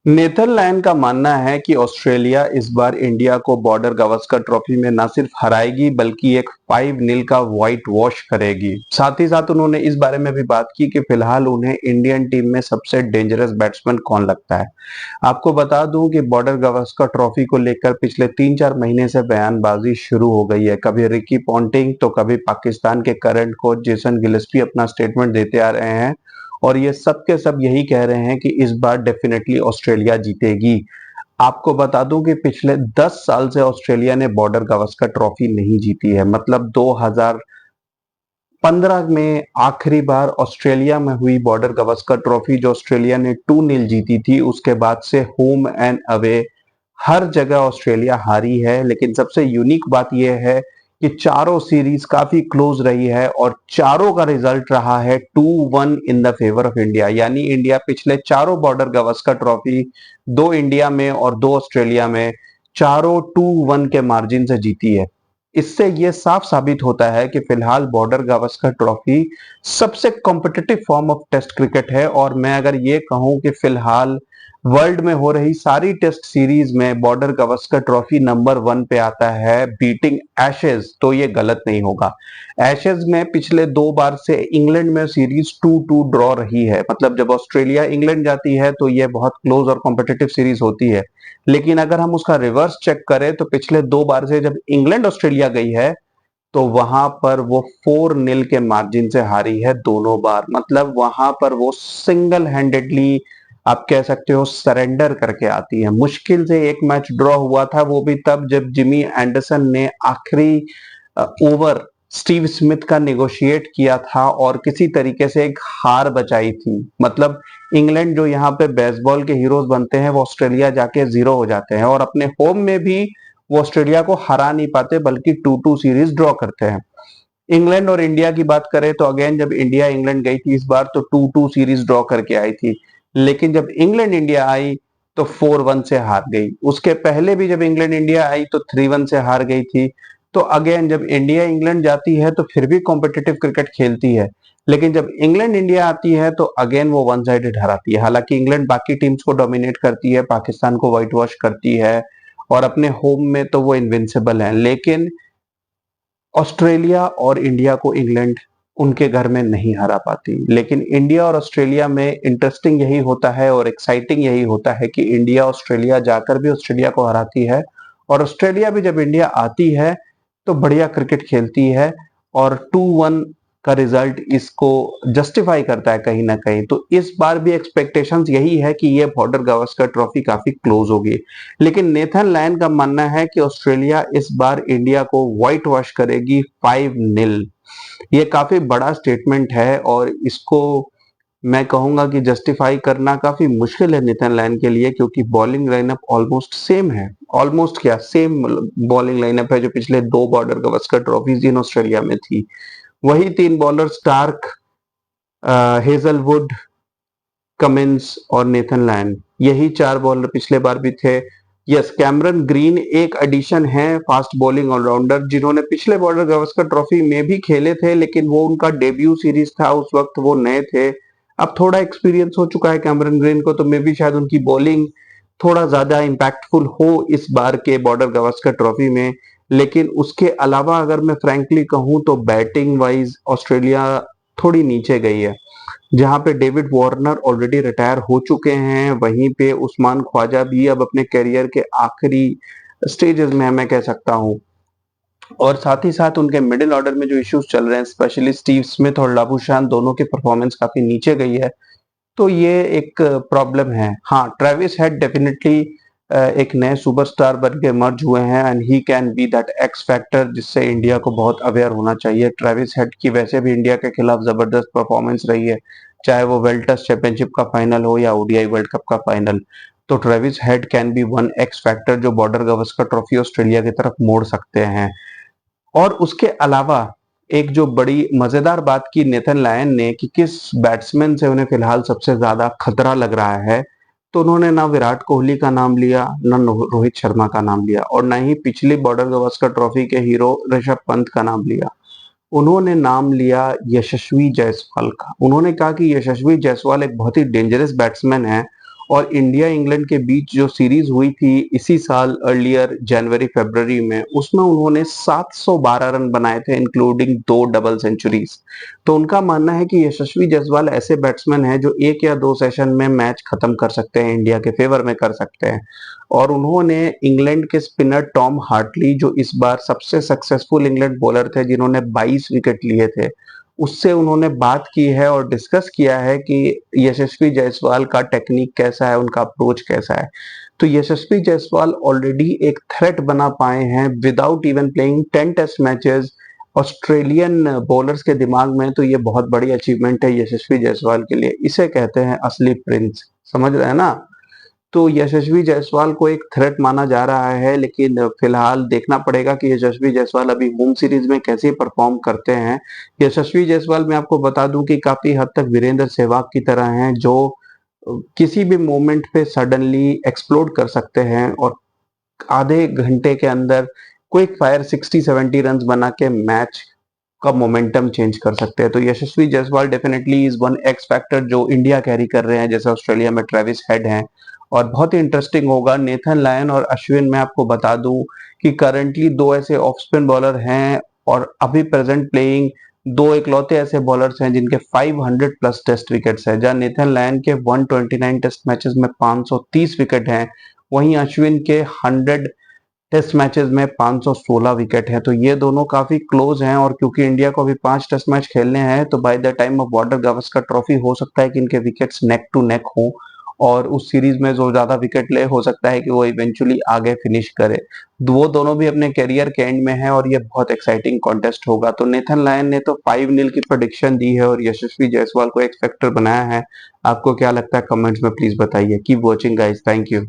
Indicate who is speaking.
Speaker 1: Nathan Lyon का मानना है कि ऑस्ट्रेलिया इस बार इंडिया को बॉर्डर गावस्कर ट्रॉफी में न सिर्फ हराएगी बल्कि एक 5-0 का व्हाइट वॉश करेगी। साथ ही साथ उन्होंने इस बारे में भी बात की कि फिलहाल उन्हें इंडियन टीम में सबसे डेंजरस बैट्समैन कौन लगता है। आपको बता दूं कि बॉर्डर गावस्कर ट्रॉफी को लेकर पिछले 3-4 महीने से बयानबाजी शुरू हो गई है। कभी रिकी पॉन्टिंग तो कभी पाकिस्तान के करंट कोच जेसन गिलेस्पी अपना स्टेटमेंट देते आ रहे हैं और ये सब के सब यही कह रहे हैं कि इस बार डेफिनेटली ऑस्ट्रेलिया जीतेगी। आपको बता दूं कि पिछले 10 साल से ऑस्ट्रेलिया ने बॉर्डर गावस्कर ट्रॉफी नहीं जीती है। मतलब 2015 में आखिरी बार ऑस्ट्रेलिया में हुई बॉर्डर गावस्कर ट्रॉफी जो ऑस्ट्रेलिया ने 2-0 जीती थी, उसके बाद से होम एंड अवे हर जगह ऑस्ट्रेलिया हारी है। लेकिन सबसे यूनिक बात यह है कि चारों सीरीज काफी क्लोज रही है और चारों का रिजल्ट रहा है 2-1 in the favour of India. यानी इंडिया पिछले चारों बॉर्डर गावस्कर ट्रॉफी, 2 इंडिया में और 2 ऑस्ट्रेलिया में, चारों 2-1 के मार्जिन से जीती है। इससे यह साफ साबित होता है कि फिलहाल बॉर्डर गावस्कर ट्रॉफी सबसे competitive form of test cricket है। और मैं अगर ये कहूं कि फिलहाल वर्ल्ड में हो रही सारी टेस्ट सीरीज में बॉर्डर गावस्कर ट्रॉफी नंबर 1 पे आता है बीटिंग एशेज, तो ये गलत नहीं होगा। एशेज में पिछले 2 बार से इंग्लैंड में सीरीज 2-2 ड्रॉ रही है। मतलब जब ऑस्ट्रेलिया इंग्लैंड जाती है तो ये बहुत क्लोज और कॉम्पिटिटिव सीरीज होती है। लेकिन अगर हम उसका रिवर्स चेक करें तो पिछले 2 बार से जब इंग्लैंड ऑस्ट्रेलिया गई है तो वहां पर वो 4-0 के मार्जिन से हारी है दोनों बार। मतलब वहां पर वो सिंगल हैंडेडली, आप कह सकते हो, सरेंडर करके आती है। मुश्किल से एक मैच ड्रॉ हुआ था, वो भी तब जब जिमी एंडरसन ने आखिरी ओवर स्टीव स्मिथ का नेगोशिएट किया था और किसी तरीके से एक हार बचाई थी। मतलब इंग्लैंड जो यहाँ पे बेसबॉल के हीरोज बनते हैं वो ऑस्ट्रेलिया जाके 0 हो जाते हैं और अपने होम में भी वो ऑस्ट्रेलिया को हरा नहीं पाते बल्कि 2-2 सीरीज ड्रॉ करते हैं। इंग्लैंड और इंडिया की बात करें तो अगेन जब इंडिया इंग्लैंड गई थी इस बार तो 2-2 सीरीज ड्रॉ करके आई थी। लेकिन जब इंग्लैंड इंडिया आई तो 4-1 से हार गई। उसके पहले भी जब इंग्लैंड इंडिया आई तो 3-1 से हार गई थी। तो अगेन जब इंडिया इंग्लैंड जाती है तो फिर भी कॉम्पिटिटिव क्रिकेट खेलती है। लेकिन जब इंग्लैंड इंडिया आती है तो अगेन वो वन साइडेड हराती है। हालांकि इंग्लैंड बाकी टीम्स को डोमिनेट करती है, पाकिस्तान को व्हाइट वॉश करती है और अपने होम में तो वो इनविंसिबल है। लेकिन ऑस्ट्रेलिया और इंडिया को इंग्लैंड उनके घर में नहीं हरा पाती। लेकिन इंडिया और ऑस्ट्रेलिया में इंटरेस्टिंग यही होता है और एक्साइटिंग यही होता है कि इंडिया ऑस्ट्रेलिया जाकर भी ऑस्ट्रेलिया को हराती है और ऑस्ट्रेलिया भी जब इंडिया आती है तो बढ़िया क्रिकेट खेलती है और 2-1 का रिजल्ट इसको जस्टिफाई करता है कहीं ना कहीं। तो इस बार भी एक्सपेक्टेशंस यही है कि ये बॉर्डर गावस्कर ट्रॉफी काफी क्लोज होगी। लेकिन नेथन लायन का मानना है कि ऑस्ट्रेलिया इस बार इंडिया को व्हाइट वॉश करेगी 5-0। ये काफी बड़ा स्टेटमेंट है और इसको मैं कहूंगा कि जस्टिफाई करना काफी मुश्किल है नेथन लायन के लिए, क्योंकि बॉलिंग लाइनअप ऑलमोस्ट सेम है। ऑलमोस्ट क्या, सेम बॉलिंग लाइनअप है जो पिछले 2 border Gavaskar trophies in Australia में थी। वही 3 बॉलर स्टार्क, हेजलवुड, कमिंस और नेथन लायन, यही 4 बॉलर पिछले बार भी थे। यस, कैमरन ग्रीन एक एडिशन है, फास्ट बॉलिंग ऑलराउंडर, जिन्होंने पिछले बॉर्डर गावस्कर ट्रॉफी में भी खेले थे लेकिन वो उनका डेब्यू सीरीज था, उस वक्त वो नए थे। अब थोड़ा एक्सपीरियंस हो चुका है कैमरन ग्रीन को तो मे भी शायद उनकी बॉलिंग थोड़ा ज्यादा इंपैक्टफुल हो इस बार के बॉर्डर गावस्कर ट्रॉफी में। लेकिन उसके अलावा अगर मैं फ्रैंकली कहूं तो बैटिंग वाइज ऑस्ट्रेलिया थोड़ी नीचे गई है। जहां पे डेविड वार्नर ऑलरेडी रिटायर हो चुके हैं, वहीं पे उस्मान ख्वाजा भी अब अपने करियर के आखिरी स्टेजेस में है, मैं कह सकता हूं। और साथ ही साथ उनके मिडिल ऑर्डर में जो इश्यूज चल रहे हैं, स्पेशली स्टीव स्मिथ और लाबुशान दोनों की परफॉर्मेंस काफी नीचे गई है, तो ये एक प्रॉब्लम है। हाँ, ट्रेविस हेड डेफिनेटली एक नए सुपरस्टार बन के मर्ज हुए हैं and he can be that x factor जिससे इंडिया को बहुत अवेयर होना चाहिए। ट्रेविस हेड की वैसे भी इंडिया के खिलाफ जबरदस्त परफॉर्मेंस रही है, चाहे वो वर्ल्ड टेस्ट चैंपियनशिप का फाइनल हो या ओडीआई वर्ल्ड कप का फाइनल। तो Travis head can be one X factor जो बॉर्डर गावस्कर ट्रॉफी ऑस्ट्रेलिया की तरफ मोड़ सकते हैं। और उसके अलावा एक जो बड़ी मजेदार बात की नेथन लायन ने कि किस बैट्समैन से उन्हें फिलहाल सबसे ज्यादा खतरा लग रहा है, तो उन्होंने ना विराट कोहली का नाम लिया, ना रोहित शर्मा का नाम लिया और ना ही पिछली बॉर्डर गावस्कर ट्रॉफी के हीरो ऋषभ पंत का नाम लिया। उन्होंने नाम लिया यशस्वी जायसवाल का। उन्होंने कहा कि यशस्वी जायसवाल एक बहुत ही डेंजरस बैट्समैन है और इंडिया इंग्लैंड के बीच जो सीरीज हुई थी इसी साल अर्लियर जनवरी फरवरी में, उसमें उन्होंने 712 रन बनाए थे इंक्लूडिंग 2 डबल सेंचुरीज। तो उनका मानना है कि यशस्वी जायसवाल ऐसे बैट्समैन हैं जो 1 या 2 सेशन में मैच खत्म कर सकते हैं, इंडिया के फेवर में कर सकते हैं। और उन्होंने इंग्लैंड के स्पिनर टॉम हार्टली, जो इस बार सबसे सक्सेसफुल इंग्लैंड बॉलर थे जिन्होंने 22 विकेट लिए थे, उससे उन्होंने बात की है और डिस्कस किया है कि यशस्वी जायसवाल का टेक्निक कैसा है, उनका अप्रोच कैसा है। तो यशस्वी जायसवाल ऑलरेडी एक थ्रेट बना पाए हैं without even playing 10 test matches Australian bowlers के दिमाग में। तो ये बहुत बड़ी अचीवमेंट है यशस्वी जायसवाल के लिए। इसे कहते हैं असली प्रिंस, समझ रहे हैं ना। तो यशस्वी जायसवाल को एक थ्रेट माना जा रहा है, लेकिन फिलहाल देखना पड़ेगा कि यशस्वी जायसवाल अभी होम सीरीज में कैसे परफॉर्म करते हैं। यशस्वी जायसवाल मैं आपको बता दूं कि काफी हद तक वीरेंद्र सहवाग की तरह हैं, जो किसी भी मोमेंट पे सडनली एक्सप्लोड कर सकते हैं और आधे घंटे के अंदर क्विक फायर 60-70 रन बना के मैच का मोमेंटम चेंज कर सकते हैं। तो Yashasvi Jaiswal definitely is one X factor जो इंडिया कैरी कर रहे हैं, जैसे ऑस्ट्रेलिया में ट्रेविस हेड हैं। और बहुत ही इंटरेस्टिंग होगा। नेथन लायन और अश्विन, मैं आपको बता दूं कि करंटली दो ऐसे ऑफ स्पिन बॉलर हैं और अभी प्रेजेंट प्लेइंग दो इकलौते ऐसे बॉलर्स हैं जिनके 500 प्लस टेस्ट विकेट्स हैं। जहां नेथन लायन के 129 टेस्ट मैचेस में 530 विकेट हैं, वहीं अश्विन के 100 टेस्ट मैचेस में 516 विकेट है। तो ये दोनों काफी क्लोज हैं और क्योंकि इंडिया को अभी 5 टेस्ट मैच खेलने हैं, तो by the time of border Gavaskar trophy हो सकता है कि इनके विकेट्स नेक टू नेक हो और उस सीरीज में जो ज्यादा विकेट ले, हो सकता है कि वो इवेंचुअली आगे फिनिश करे। वो दोनों भी अपने करियर के एंड में है और ये बहुत एक्साइटिंग कॉन्टेस्ट होगा। तो नेथन लायन ने तो 5-0 की प्रेडिक्शन दी है और यशस्वी जायसवाल को एक्स फैक्टर बनाया है। आपको क्या लगता है कमेंट्स में प्लीज बताइए। Keep watching guys, thank you.